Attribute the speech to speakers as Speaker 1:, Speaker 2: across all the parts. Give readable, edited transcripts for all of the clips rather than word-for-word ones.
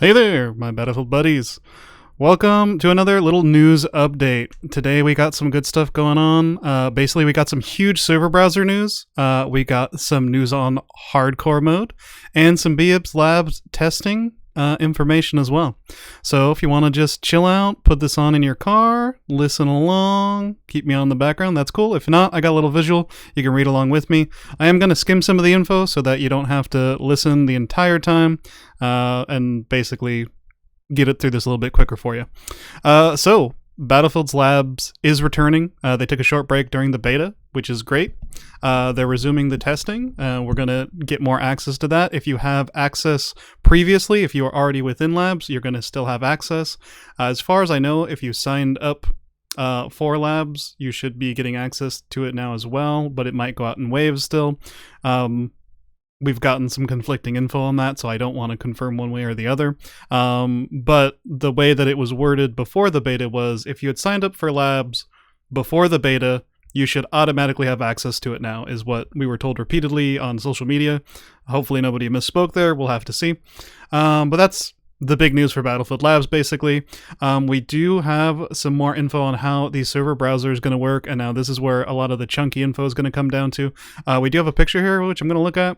Speaker 1: Hey there, my Battlefield buddies. Welcome to another little news update. Today we got some good stuff going on. Basically, we got some huge server browser news. We got some news on hardcore mode and some BF6 Labs testing information as well. So if you want to just chill out, put this on in your car, listen along, keep me on the background, that's cool. If not, I got a little visual. You can read along with me. I am going to skim some of the info so that you don't have to listen the entire time and basically get it through this a little bit quicker for you. So Battlefield's Labs is returning. They took a short break during the beta, which is great. They're resuming the testing. We're going to get more access to that. If you have access previously, if you are already within Labs, you're going to still have access. As far as I know, if you signed up for Labs, you should be getting access to it now as well, but it might go out in waves still. We've gotten some conflicting info on that, so I don't want to confirm one way or the other. But the way that it was worded before the beta was, if you had signed up for Labs before the beta, you should automatically have access to it now, is what we were told repeatedly on social media. Hopefully nobody misspoke there. We'll have to see. But that's the big news for Battlefield Labs, basically. We do have some more info on how the server browser is going to work, and now this is where a lot of the chunky info is going to come down to. We do have a picture here, which I'm going to look at.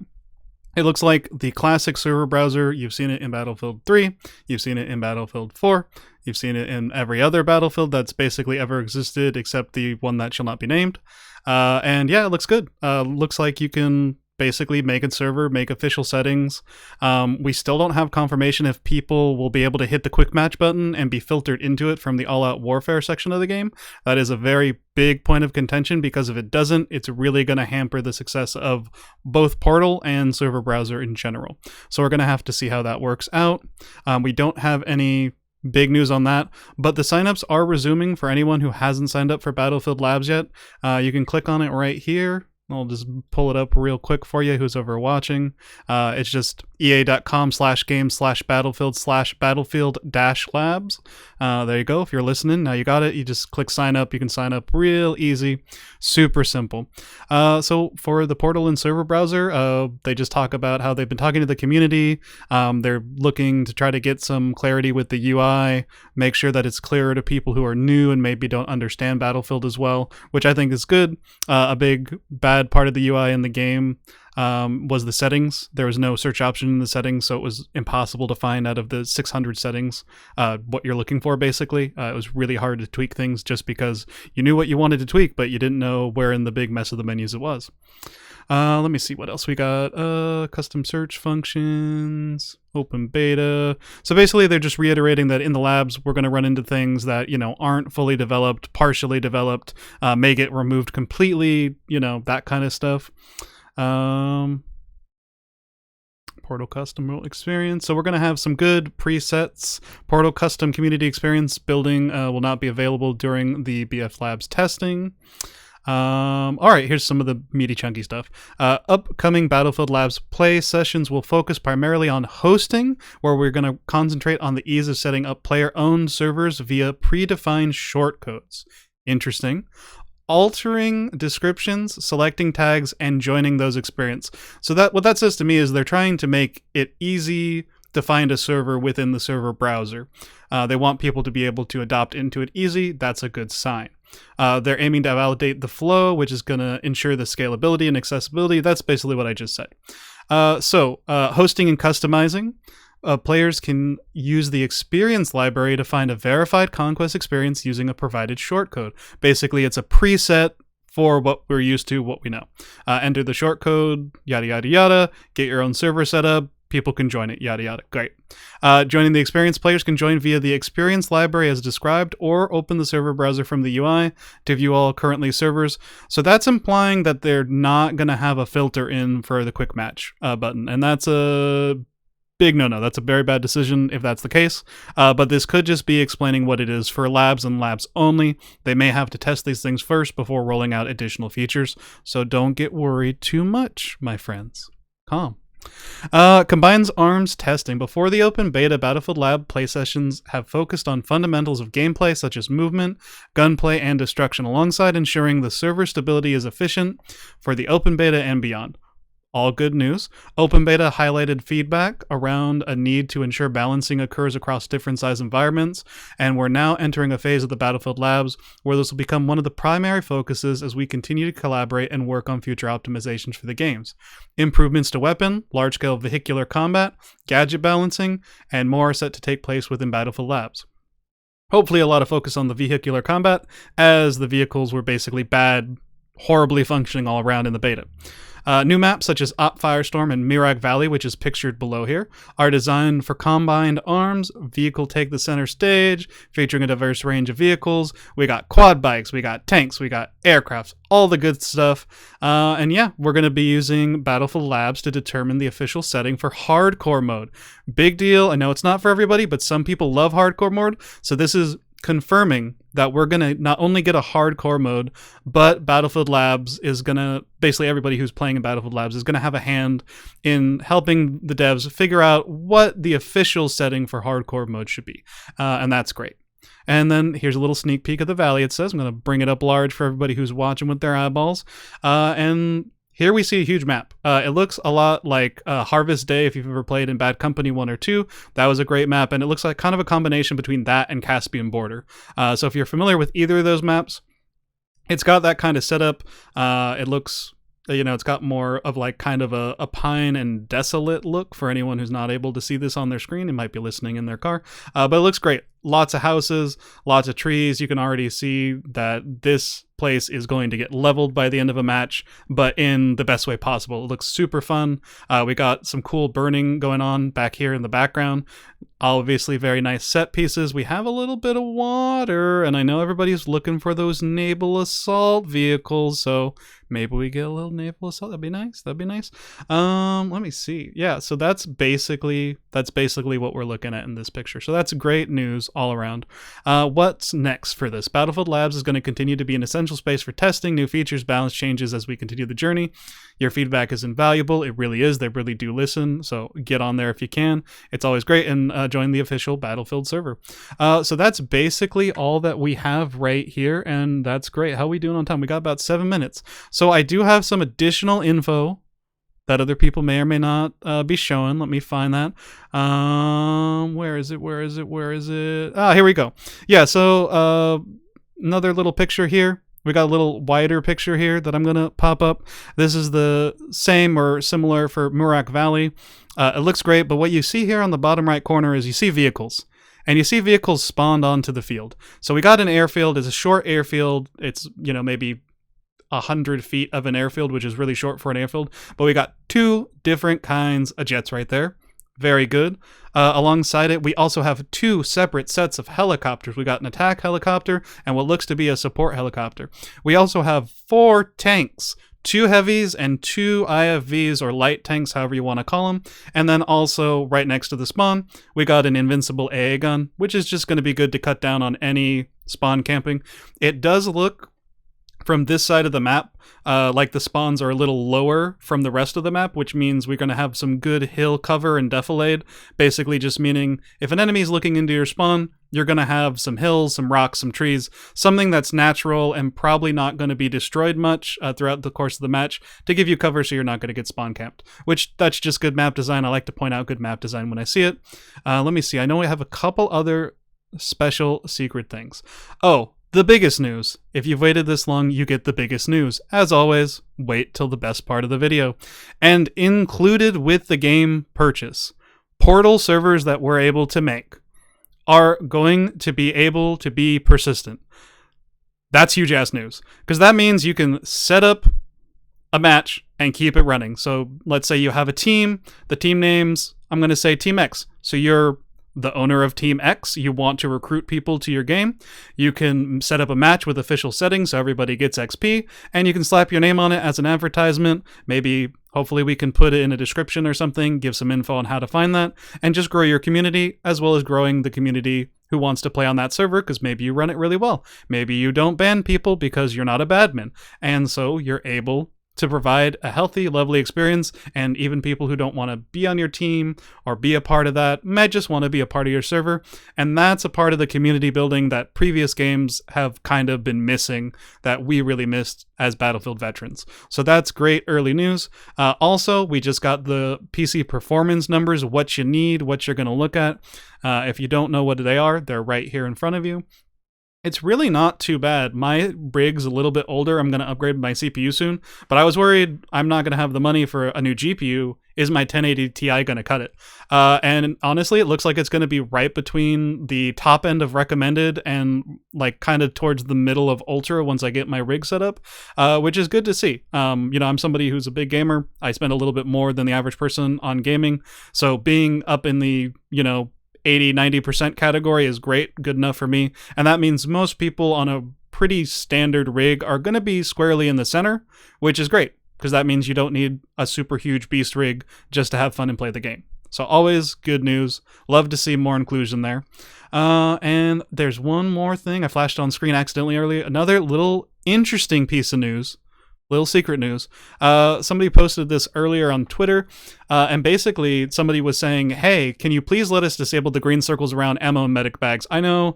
Speaker 1: It looks like the classic server browser. You've seen it in Battlefield 3, you've seen it in Battlefield 4, you've seen it in every other Battlefield that's basically ever existed except the one that shall not be named. And yeah, it looks good. Looks like you can basically make a server, make official settings. We still don't have confirmation if people will be able to hit the quick match button and be filtered into it from the all-out warfare section of the game. That is a very big point of contention, because if it doesn't, it's really going to hamper the success of both Portal and server browser in general. So we're going to have to see how that works out. We don't have any big news on that, but the signups are resuming for anyone who hasn't signed up for Battlefield Labs yet. You can click on it right here. I'll just pull it up real quick for you who's over watching. It's just ea.com/games/battlefield/battlefield-labs. There you go. If you're listening, now you got it. You just click sign up. You can sign up real easy. Super simple. So for the Portal and server browser, they just talk about how they've been talking to the community. They're looking to try to get some clarity with the UI, make sure that it's clearer to people who are new and maybe don't understand Battlefield as well, which I think is good. A big bad part of the UI in the game was the settings. There was no search option in the settings, so it was impossible to find out of the 600 settings what you're looking for, basically. It was really hard to tweak things just because you knew what you wanted to tweak, but you didn't know where in the big mess of the menus it was. Let me see what else we got. Custom search functions, open beta. So basically they're just reiterating that in the labs we're going to run into things that, aren't fully developed, partially developed, may get removed completely, that kind of stuff. Portal custom experience. So we're going to have some good presets. Portal custom community experience building will not be available during the BF Labs testing. All right, here's some of the meaty chunky stuff. Upcoming Battlefield Labs play sessions will focus primarily on hosting, where we're going to concentrate on the ease of setting up player-owned servers via predefined shortcodes. Interesting. Altering descriptions, selecting tags, and joining those experience. So that what that says to me is they're trying to make it easy to find a server within the server browser. They want people to be able to adopt into it easy. That's a good sign. They're aiming to validate the flow, which is going to ensure the scalability and accessibility. That's basically what I just said. So hosting and customizing. Players can use the experience library to find a verified conquest experience using a provided shortcode. Basically, it's a preset for what we're used to, what we know. Enter the shortcode, yada, yada, yada. Get your own server set up. People can join it, yada, yada. Great. Joining the experience, players can join via the experience library as described, or open the server browser from the UI to view all currently servers. So that's implying that they're not going to have a filter in for the quick match button. And that's a big no-no. That's a very bad decision if that's the case. But this could just be explaining what it is for labs and labs only. They may have to test these things first before rolling out additional features. So don't get worried too much, my friends. Calm. Combines arms testing. Before the open beta, Battlefield Lab play sessions have focused on fundamentals of gameplay such as movement, gunplay, and destruction, alongside ensuring the server stability is efficient for the open beta and beyond. all good news. Open beta highlighted feedback around a need to ensure balancing occurs across different size environments, and we're now entering a phase of the Battlefield Labs where this will become one of the primary focuses as we continue to collaborate and work on future optimizations for the games. Improvements to weapon, large-scale vehicular combat, gadget balancing, and more are set to take place within Battlefield Labs. Hopefully a lot of focus on the vehicular combat, as the vehicles were basically bad, horribly functioning all around in the beta. New maps such as Op Firestorm and Mirag Valley, which is pictured below here, are designed for combined arms. Vehicle take the center stage, featuring a diverse range of vehicles. We got quad bikes, we got tanks, we got aircrafts, all the good stuff. And yeah, we're going to be using Battlefield Labs to determine the official setting for hardcore mode. Big deal. I know it's not for everybody, but some people love hardcore mode. So this is confirming that we're going to not only get a hardcore mode, but Battlefield Labs is going to, basically everybody who's playing in Battlefield Labs is going to have a hand in helping the devs figure out what the official setting for hardcore mode should be. And that's great. And then here's a little sneak peek of the valley, it says. I'm going to bring it up large for everybody who's watching with their eyeballs. And here we see a huge map. It looks a lot like Harvest Day, if you've ever played in Bad Company 1 or 2. That was a great map, and it looks like kind of a combination between that and Caspian Border. So if you're familiar with either of those maps, it's got that kind of setup. It looks, it's got more of like kind of a pine and desolate look for anyone who's not able to see this on their screen. It might be listening in their car, but it looks great. Lots of houses, lots of trees. You can already see that this place is going to get leveled by the end of a match, but in the best way possible. It looks super fun. We got some cool burning going on back here in the background. Obviously very nice set pieces. We have a little bit of water, and I know everybody's looking for those naval assault vehicles, so maybe we get a little naval assault. That'd be nice. Let me see. Yeah, so that's basically what we're looking at in this picture. So that's great news all around. What's next for this? Battlefield Labs is going to continue to be an essential space for testing new features, balance changes as we continue the journey. Your feedback is invaluable. It really is. They really do listen. So get on there if you can. It's always great. And join the official Battlefield server. So that's basically all that we have right here. And that's great. How are we doing on time? We got about 7 minutes. So I do have some additional info that other people may or may not be showing. Let me find that. Where is it? Ah, here we go. Yeah, so another little picture here. We got a little wider picture here that I'm going to pop up. This is the same or similar for Murak Valley. It looks great, but what you see here on the bottom right corner is you see vehicles. And you see vehicles spawned onto the field. So we got an airfield. It's a short airfield. It's, maybe 100 feet of an airfield, which is really short for an airfield. But we got 2 different kinds of jets right there. Very good. Alongside it, we also have 2 separate sets of helicopters. We got an attack helicopter and what looks to be a support helicopter. We also have 4 tanks, 2 heavies and 2 IFVs or light tanks, however you want to call them. And then also right next to the spawn, we got an invincible AA gun, which is just going to be good to cut down on any spawn camping. It does look from this side of the map, like the spawns are a little lower from the rest of the map, which means we're going to have some good hill cover and defilade. Basically just meaning if an enemy is looking into your spawn, you're going to have some hills, some rocks, some trees, something that's natural and probably not going to be destroyed much throughout the course of the match to give you cover so you're not going to get spawn camped, which that's just good map design. I like to point out good map design when I see it. Let me see. I know we have a couple other special secret things. Oh, the biggest news. If you've waited this long, you get the biggest news. As always, wait till the best part of the video. And included with the game purchase, portal servers that we're able to make are going to be able to be persistent. That's huge ass news, because that means you can set up a match and keep it running. So let's say you have a team, the team names, I'm going to say Team X. So you're the owner of Team X, you want to recruit people to your game, you can set up a match with official settings so everybody gets XP, and you can slap your name on it as an advertisement. Maybe, hopefully we can put it in a description or something, give some info on how to find that, and just grow your community, as well as growing the community who wants to play on that server, because maybe you run it really well. Maybe you don't ban people because you're not a badman, and so you're able to provide a healthy, lovely experience, and even people who don't want to be on your team or be a part of that might just want to be a part of your server, and that's a part of the community building that previous games have kind of been missing, that we really missed as Battlefield veterans. So that's great early news. Also, we just got the PC performance numbers, what you need, what you're going to look at. If you don't know what they are, they're right here in front of you. It's really not too bad. My rig's a little bit older. I'm going to upgrade my CPU soon, but I was worried I'm not going to have the money for a new GPU. Is my 1080 Ti going to cut it? And honestly, it looks like it's going to be right between the top end of recommended and like kind of towards the middle of ultra once I get my rig set up, which is good to see. I'm somebody who's a big gamer. I spend a little bit more than the average person on gaming. So being up in the, 80-90% category is great, good enough for me, and that means most people on a pretty standard rig are going to be squarely in the center, which is great because that means you don't need a super huge beast rig just to have fun and play the game. So always good news. Love to see more inclusion there. And there's one more thing I flashed on screen accidentally earlier, another little interesting piece of news. Little secret news. Somebody posted this earlier on Twitter, and basically somebody was saying, hey, can you please let us disable the green circles around ammo and medic bags? I know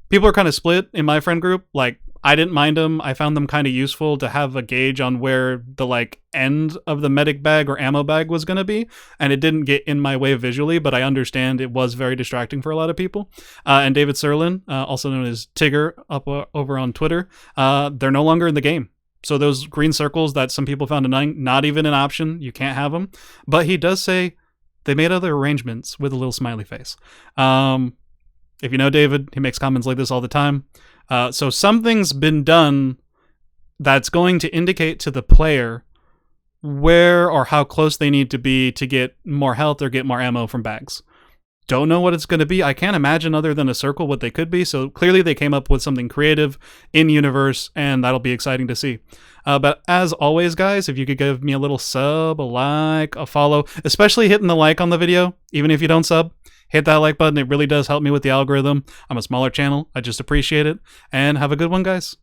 Speaker 1: people are kind of split in my friend group. Like, I didn't mind them. I found them kind of useful to have a gauge on where the end of the medic bag or ammo bag was going to be, and it didn't get in my way visually, but I understand it was very distracting for a lot of people. And David Serlin, also known as Tigger over on Twitter, they're no longer in the game. So those green circles that some people found annoying, not even an option. You can't have them. But he does say they made other arrangements with a little smiley face. If you know David, he makes comments like this all the time. So something's been done that's going to indicate to the player where or how close they need to be to get more health or get more ammo from bags. Don't know what it's going to be. I can't imagine other than a circle what they could be. So clearly they came up with something creative in universe, and that'll be exciting to see. But as always, guys, if you could give me a little sub, a like, a follow, especially hitting the like on the video, even if you don't sub, hit that like button. It really does help me with the algorithm. I'm a smaller channel. I just appreciate it. And have a good one, guys.